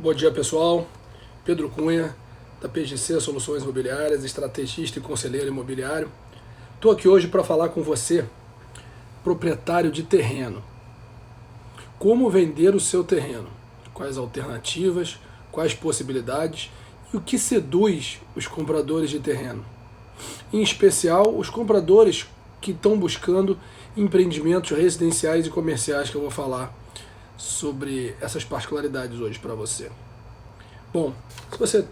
Bom dia, pessoal. Pedro Cunha, da PGC Soluções Imobiliárias, estrategista e conselheiro imobiliário. Estou aqui hoje para falar com você, proprietário de terreno. Como vender o seu terreno? Quais alternativas, quais possibilidades e o que seduz os compradores de terreno? Em especial, os compradores que estão buscando empreendimentos residenciais e comerciais, que eu vou falar sobre essas particularidades hoje para você. Bom, se você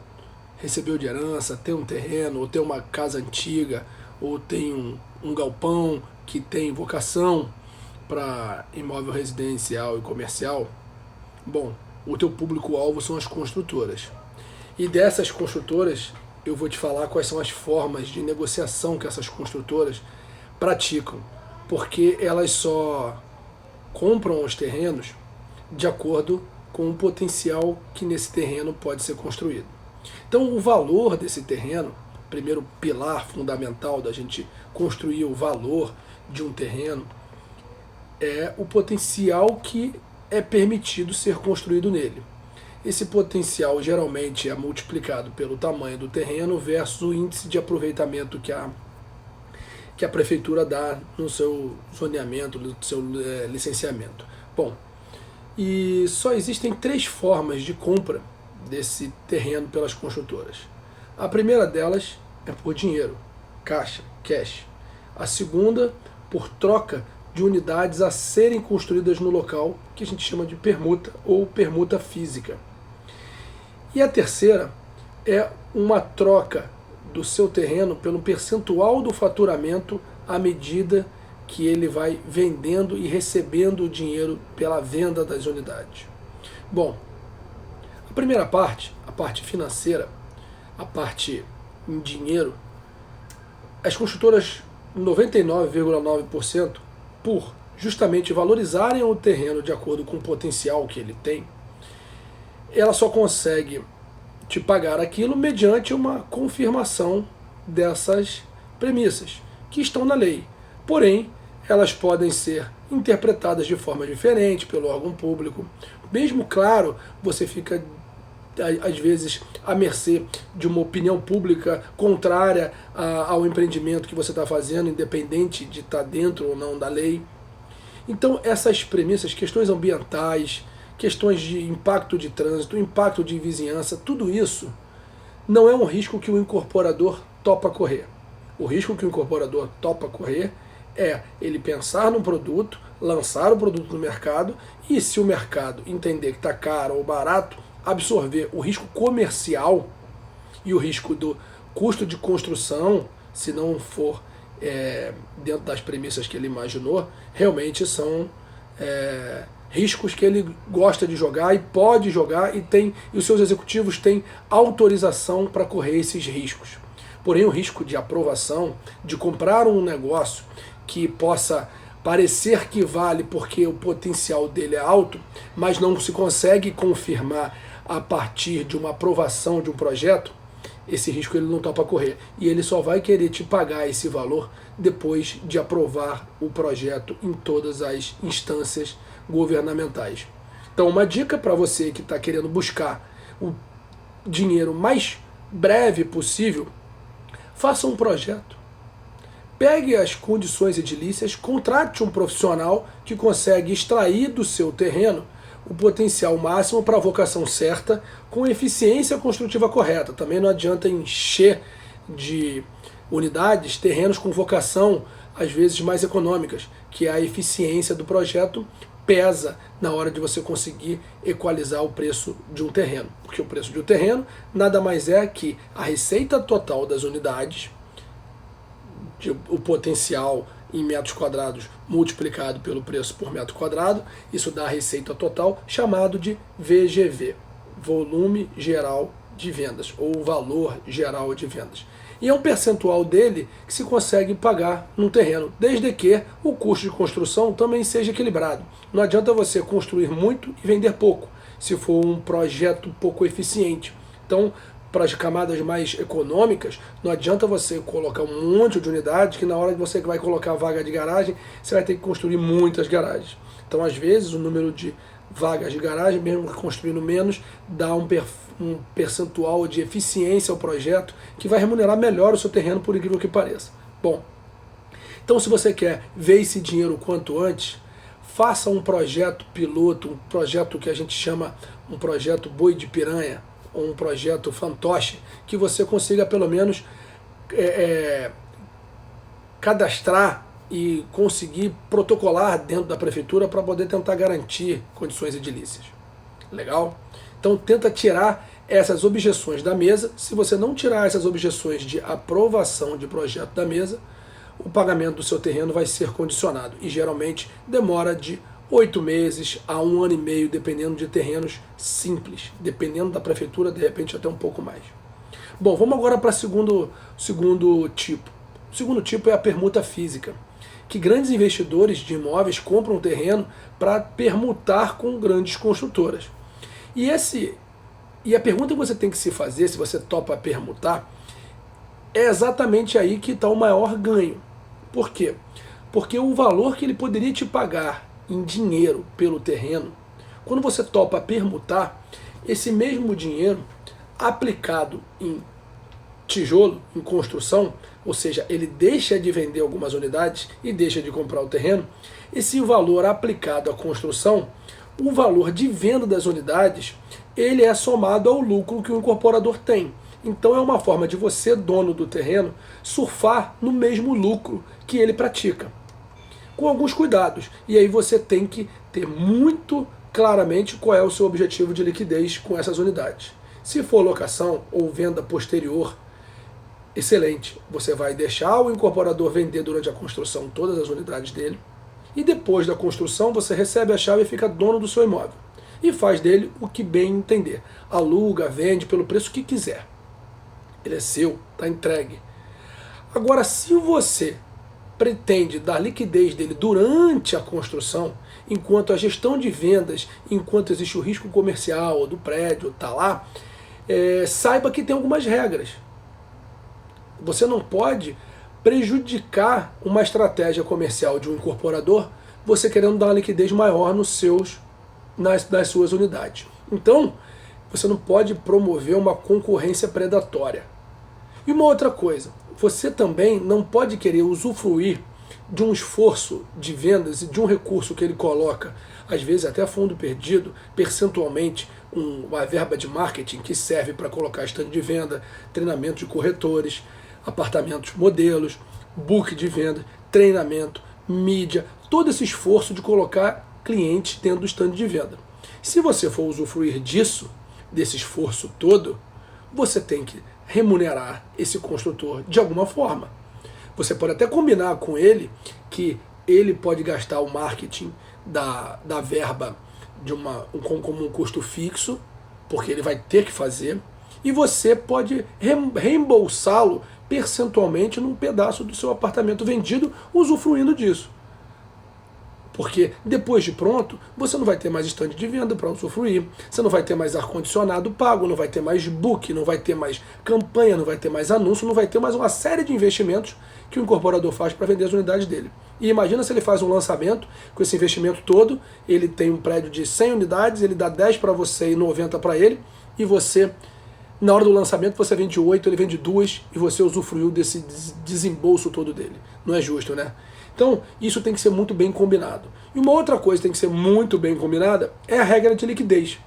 recebeu de herança, tem um terreno, ou tem uma casa antiga, ou tem um galpão que tem vocação para imóvel residencial e comercial, bom, o teu público-alvo são as construtoras. E dessas construtoras, eu vou te falar quais são as formas de negociação que essas construtoras praticam, porque elas só compram os terrenos de acordo com o potencial que nesse terreno pode ser construído. Então, o valor desse terreno, primeiro pilar fundamental da gente construir o valor de um terreno, é o potencial que é permitido ser construído nele. Esse potencial geralmente é multiplicado pelo tamanho do terreno versus o índice de aproveitamento que a prefeitura dá no seu zoneamento, no seu licenciamento. Bom, e só existem 3 formas de compra desse terreno pelas construtoras. A primeira delas é por dinheiro, caixa, cash. A segunda, por troca de unidades a serem construídas no local, que a gente chama de permuta ou permuta física. E a terceira é uma troca do seu terreno pelo percentual do faturamento à medida que ele vai vendendo e recebendo o dinheiro pela venda das unidades. Bom, a primeira parte, a parte financeira, a parte em dinheiro, as construtoras 99,9%, por justamente valorizarem o terreno de acordo com o potencial que ele tem, ela só consegue te pagar aquilo mediante uma confirmação dessas premissas, que estão na lei. Porém, elas podem ser interpretadas de forma diferente pelo órgão público. Mesmo, claro, você fica, às vezes, à mercê de uma opinião pública contrária ao empreendimento que você está fazendo, independente de estar dentro ou não da lei. Então, essas premissas, questões ambientais, questões de impacto de trânsito, impacto de vizinhança, tudo isso não é um risco que o incorporador topa correr. O risco que o incorporador topa correr é ele pensar num produto, lançar o produto no mercado e, se o mercado entender que está caro ou barato, absorver o risco comercial e o risco do custo de construção, se não for dentro das premissas que ele imaginou, realmente são riscos que ele gosta de jogar e pode jogar e os seus executivos têm autorização para correr esses riscos. Porém, o risco de aprovação, de comprar um negócio que possa parecer que vale porque o potencial dele é alto, mas não se consegue confirmar a partir de uma aprovação de um projeto, esse risco ele não topa correr. E ele só vai querer te pagar esse valor depois de aprovar o projeto em todas as instâncias governamentais. Então, uma dica para você que está querendo buscar o dinheiro mais breve possível: faça um projeto. Pegue as condições edilícias, contrate um profissional que consegue extrair do seu terreno o potencial máximo para a vocação certa, com eficiência construtiva correta. Também não adianta encher de unidades terrenos com vocação, às vezes mais econômicas, que a eficiência do projeto pesa na hora de você conseguir equalizar o preço de um terreno. Porque o preço de um terreno nada mais é que a receita total das unidades, o potencial em metros quadrados multiplicado pelo preço por metro quadrado, isso dá a receita total, chamado de VGV, volume geral de vendas, ou valor geral de vendas. E é um percentual dele que se consegue pagar num terreno, desde que o custo de construção também seja equilibrado. Não adianta você construir muito e vender pouco, se for um projeto pouco eficiente. Então, para as camadas mais econômicas, não adianta você colocar um monte de unidades que na hora que você vai colocar a vaga de garagem, você vai ter que construir muitas garagens. Então, às vezes, o número de vagas de garagem, mesmo construindo menos, dá um percentual de eficiência ao projeto que vai remunerar melhor o seu terreno, por incrível que pareça. Bom, então se você quer ver esse dinheiro o quanto antes, faça um projeto piloto, um projeto que a gente chama um projeto boi de piranha, ou um projeto fantoche, que você consiga pelo menos cadastrar e conseguir protocolar dentro da prefeitura para poder tentar garantir condições edilícias. Legal? Então tenta tirar essas objeções da mesa. Se você não tirar essas objeções de aprovação de projeto da mesa, o pagamento do seu terreno vai ser condicionado e geralmente demora de 8 meses a 1 ano e meio, dependendo de terrenos simples, dependendo da prefeitura, de repente até um pouco mais. Bom, vamos agora para o segundo tipo. O segundo tipo é a permuta física, que grandes investidores de imóveis compram terreno para permutar com grandes construtoras. E a pergunta que você tem que se fazer, se você topa permutar, é exatamente aí que está o maior ganho. Por quê? Porque o valor que ele poderia te pagar em dinheiro pelo terreno, quando você topa permutar, esse mesmo dinheiro aplicado em tijolo, em construção, ou seja, ele deixa de vender algumas unidades e deixa de comprar o terreno, esse valor aplicado à construção, o valor de venda das unidades, ele é somado ao lucro que o incorporador tem. Então é uma forma de você, dono do terreno, surfar no mesmo lucro que ele pratica, com alguns cuidados. E aí você tem que ter muito claramente qual é o seu objetivo de liquidez com essas unidades. Se for locação ou venda posterior, excelente. Você vai deixar o incorporador vender durante a construção todas as unidades dele, e depois da construção você recebe a chave e fica dono do seu imóvel. E faz dele o que bem entender. Aluga, vende pelo preço que quiser. Ele é seu, está entregue. Agora, se você pretende dar liquidez dele durante a construção, enquanto a gestão de vendas, enquanto existe o risco comercial do prédio, está lá, saiba que tem algumas regras. Você não pode prejudicar uma estratégia comercial de um incorporador, você querendo dar uma liquidez maior nas suas unidades. Então, você não pode promover uma concorrência predatória. E uma outra coisa, você também não pode querer usufruir de um esforço de vendas e de um recurso que ele coloca, às vezes até a fundo perdido, percentualmente, uma verba de marketing que serve para colocar stand de venda, treinamento de corretores, apartamentos modelos, book de venda, treinamento, mídia, todo esse esforço de colocar clientes dentro do stand de venda. Se você for usufruir disso, desse esforço todo, você tem que remunerar esse construtor de alguma forma. Você pode até combinar com ele que ele pode gastar o marketing da verba como um custo fixo, porque ele vai ter que fazer, e você pode reembolsá-lo percentualmente num pedaço do seu apartamento vendido, usufruindo disso. Porque depois de pronto, você não vai ter mais stand de venda para usufruir, você não vai ter mais ar-condicionado pago, não vai ter mais book, não vai ter mais campanha, não vai ter mais anúncio, não vai ter mais uma série de investimentos que o incorporador faz para vender as unidades dele. E imagina se ele faz um lançamento com esse investimento todo, ele tem um prédio de 100 unidades, ele dá 10 para você e 90 para ele, e você, na hora do lançamento, você vende 8, ele vende 2, e você usufruiu desse desembolso todo dele. Não é justo, né? Então, isso tem que ser muito bem combinado. E uma outra coisa que tem que ser muito bem combinada é a regra de liquidez.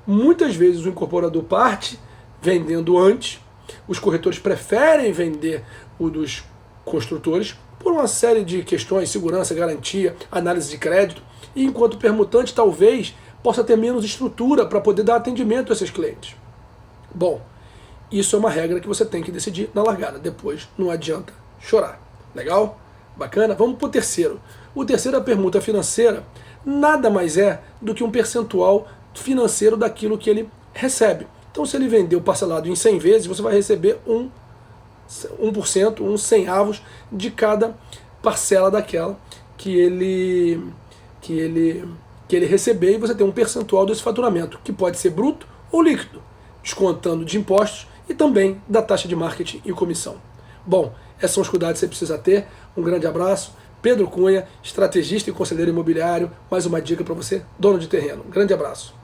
Muitas vezes o incorporador parte vendendo antes, os corretores preferem vender o dos construtores por uma série de questões, segurança, garantia, análise de crédito, e enquanto o permutante talvez possa ter menos estrutura para poder dar atendimento a esses clientes. Bom, isso é uma regra que você tem que decidir na largada, depois não adianta chorar. Legal? Bacana? Vamos para o terceiro. O terceiro, a permuta financeira, nada mais é do que um percentual financeiro daquilo que ele recebe. Então, se ele vendeu parcelado em 100 vezes, você vai receber 1%, uns 100 avos de cada parcela daquela que ele receber, e você tem um percentual desse faturamento, que pode ser bruto ou líquido, descontando de impostos e também da taxa de marketing e comissão. Bom, esses são os cuidados que você precisa ter. Um grande abraço, Pedro Cunha, estrategista e conselheiro imobiliário. Mais uma dica para você, dono de terreno. Grande abraço.